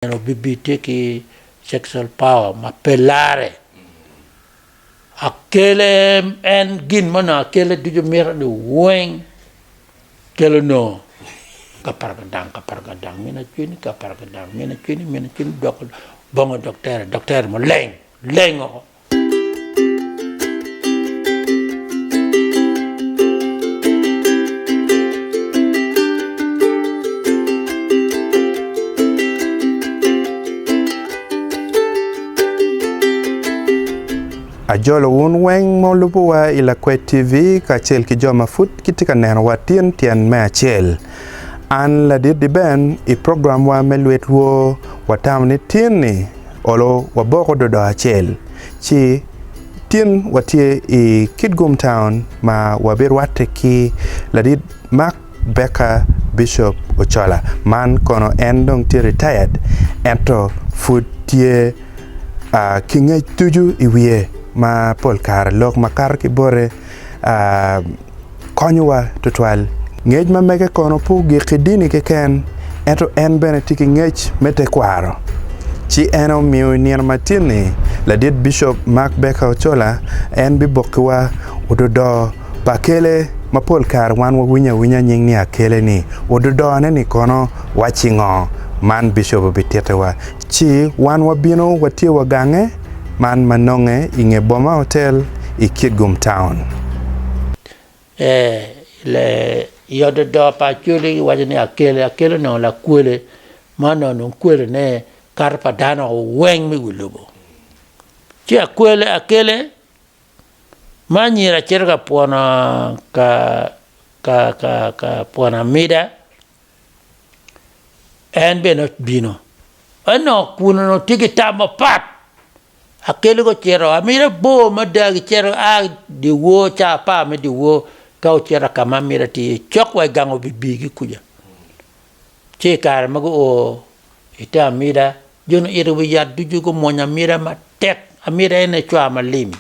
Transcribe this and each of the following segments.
no bibitiki sexual power ma pelare Akelle en gin mana Akelle duju mira de weng kele no kapargadang mina chini kapargadang mina chini dok bongo dokter mo leng o Ajolo un weng mo lupuwa i Lakwed TV ka chel ki joma fut kitika neno wa tien me achel. An la di ben i program wa meluet wo watam ni tien ni olo waboko dodo achel. Chi tien watie i Kidgum Town ma wabir wate ki la di Mark Becker Bishop Ochola. Man kono endong ti retired ento fut tie kinge tuju iwie ma polkar lok makar ki bore konywa tutwal ngej ma mege kono pu gi khidini ke ken ento en bene tiki ngej mete kwaro chi eno miu nien matini la dit Bishop Mark Becker Ochola en bi bokwa Ododo Akelle ma polkar wan winya nying ni Akelle ni Ododo ne ni kono wachingo man Bishop bitetewa chi wan wabino watie wagange man manonge inge boma hotel i Kidgum Town. Le Ododo pa Acholi wajani Akelle no la kwele mano no kwele ne karpa dano weng mi wulubo. Chi Akelle manyira cherga pona ka pona mida en benot bino. Ano kuno no tiki tama pat Akelle ko chero amira bo madagi chero di wo cha pa me di wo kau chera kama mira ti chokwa gango bibi kuja che kar mago o ita mira jono iru ya duju ko monya mira ma tek amira ene chwa malimi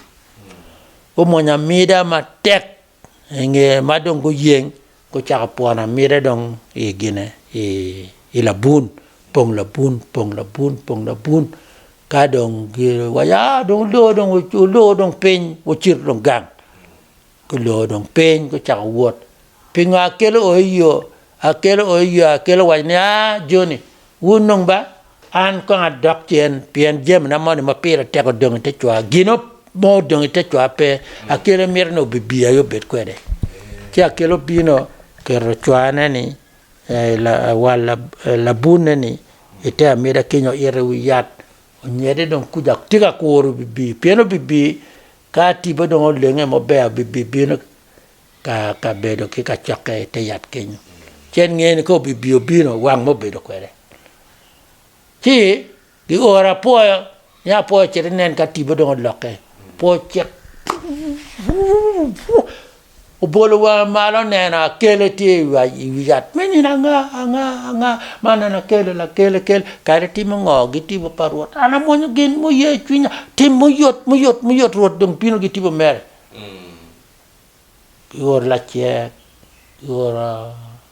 o monya mira ma tek nge madong go yeng ko cha pona mira dong e gine e labun pong labun kadong waya dong lo dong pen o chir dong gang ko lo dong pen ko cha wot pinga Akelle oyo Akelle wanya joni wunong ba an ko adok chen pien jem na mo ma pira te ko dong te chwa gino mo dong te chwa pe Akelle mir no bibi ayo bet kwede ti Akelle bino ke ro chwa na ni la wala la bunne ni ite amira kinyo ire wiyat nyede don kujak tiga koru bibi piano bibi ka tiba don lenge mo be bibi no ka bedo ki ka chake te yat kenyo chen ngene ko bibi obino wang mo bedo kwere ti di ora po ya po chernen ka tiba don loke po chet o bolo wa malo nena Akelle ti wa yat menina nga mana na Akelle kare ti mo giti bo parwat ana mo gen mo ye twinya ti mo yot rot dong pino giti bo mer yor la che yor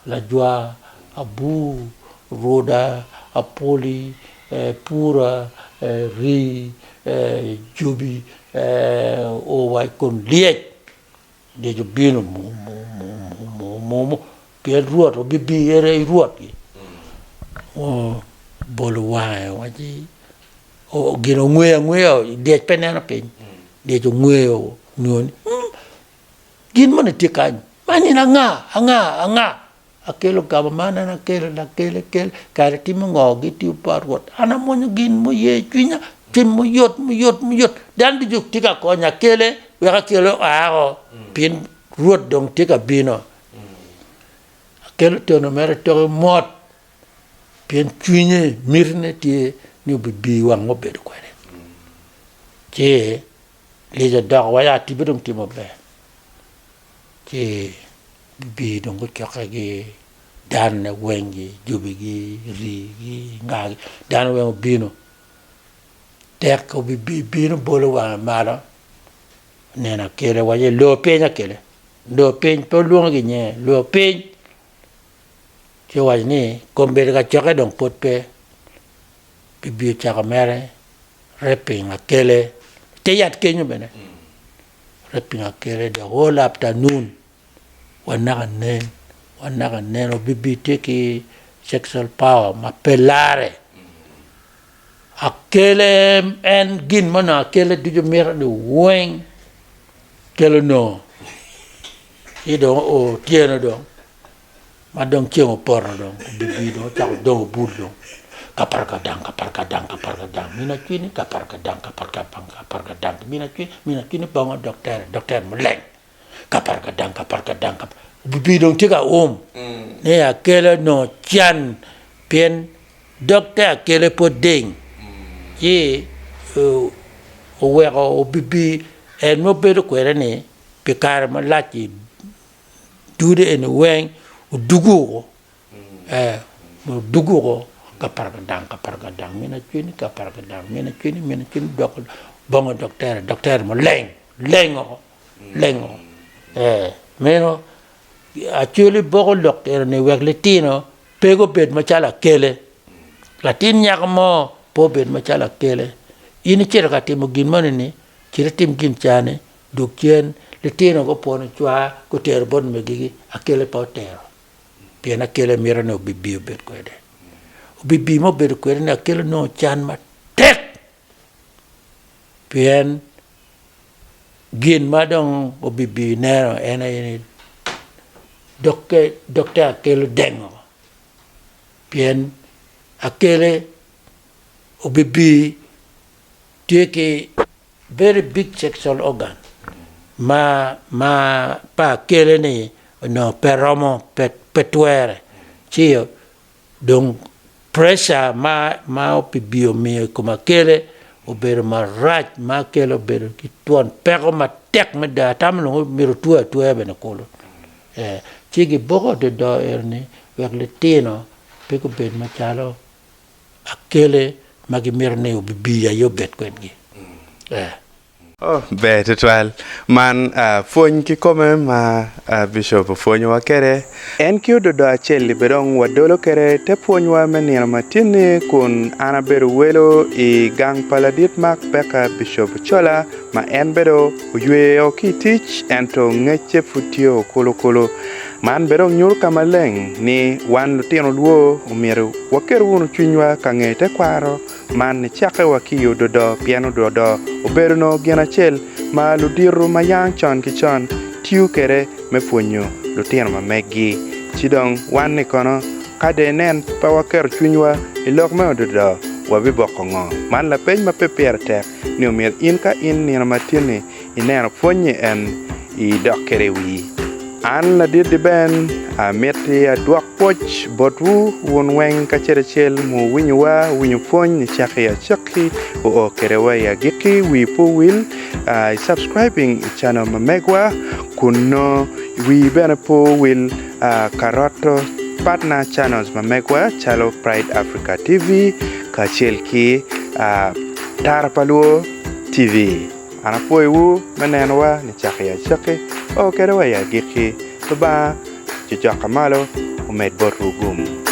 la joie abu roda apoli pura ri jubi o wa kon liet de jo bino mo piel ruot o bibi ere ruot o bolo waji o gino ngwe de penena pen de jo ngwe non gin mana tikan mani na nga Akelle kaba mana na Akelle kare ti mo giti parwot ana mo gin mo ye twinya tin mo yot dan di juk tika ko nya Akelle Akelle pin ruot dong tika bino Akelle tono mere to mot pin twinye mirne ti ni bibi wang mo bedo kwere che le dog waya ti bidong ti mo be che bibi dong ko chokagi dan wengi jubi gi ri gi ngagi dan wen bino tek ko bibi bino bolo wa mala nena Akelle waje lo pe Akelle lo pe po luong gi nye lo pe che wa ni kombe ga choke dong pot pe bibi chaka mere rapping Akelle te yat kenyo bene rapping Akelle the whole afternoon wanaga nen o bibi teki sexual power ma pelare Akelle en gin mana Akelle dujo mera de weng kelo no ido o tieno do madong chengo porno do bibi do tak do bud do kapar kadang mina kini kapar kadang mina kini bango dokter meleng kapar kadang bibi do tiga ne Akelle no chan pen dokter Akelle poding ye o wego o bibi en mo bedo kwere ne pikar ma lati dude en weng dugu mo dugu kapar kadang mina kini kapar kadang mina kini dok bango dokter mo lengo meno Acholi bogo dokter ne weg latino pego bed ma chala Akelle latin nyak mo po bed ma chala Akelle ini chira ka timo gin mane ni chira tim gin chane dukien latino go pono chwa ko ter bon me gigi Akelle pa ter pien Akelle mira no bibi bed ko de bibi mo bed ko ne Akelle no chan ma tek pien gin madong o bibi nero ena ini dokter Akelle dengo pien Akelle o bibi take very big sexual organ ma pa Akelle ni no peromo petuere chio donc pressure ma o bibi o mi come Akelle o ber ma raj ma Akelle o ber ki tuan pero ma tek me da tam no mi tua bene kolo chigi bogo de do erni weg letino peko bed ma chalo Akelle magi mirne o bibi ya yo bet kwengi oh bete twal man fony ki kome ma bishop fony wa kere en ki Ododo Achelle berong wadolo kere te fony wa menira matini kun ana beru welo I gang paladit mak beka bishop Ochola ma en bedo uywe o ki teach ento ngeche futio kolo man berong nyur kamaleng ni wan lutino luo umiru wakeru wunu chunywa kangete kwaro man ni chake waki Ododo piano Ododo oberu no gien Achelle ma ludiru ma yang chon ki chon tiu kere me funyo lutino ma megi chidong wan ni kono kade nen pa wakeru chunywa ilok me Ododo wabi boko ngo man la peny ma peper tek ni umir in ka in nina matini ineno funye en I dok kere wi an la dir di ben a meti a duak poch botu won weng ka chel mu winyu fony ni chaki o kerewa ya giki wi pu will subscribing channel mamegwa kuno wi ben pu will karoto partner channels mamegwa chalo Pride Africa TV ka ki Tarpaluo TV ana poiwu menenwa ni chaki o kerewa ya giki Tuba, Jujak Kamalo, Umed Borugum.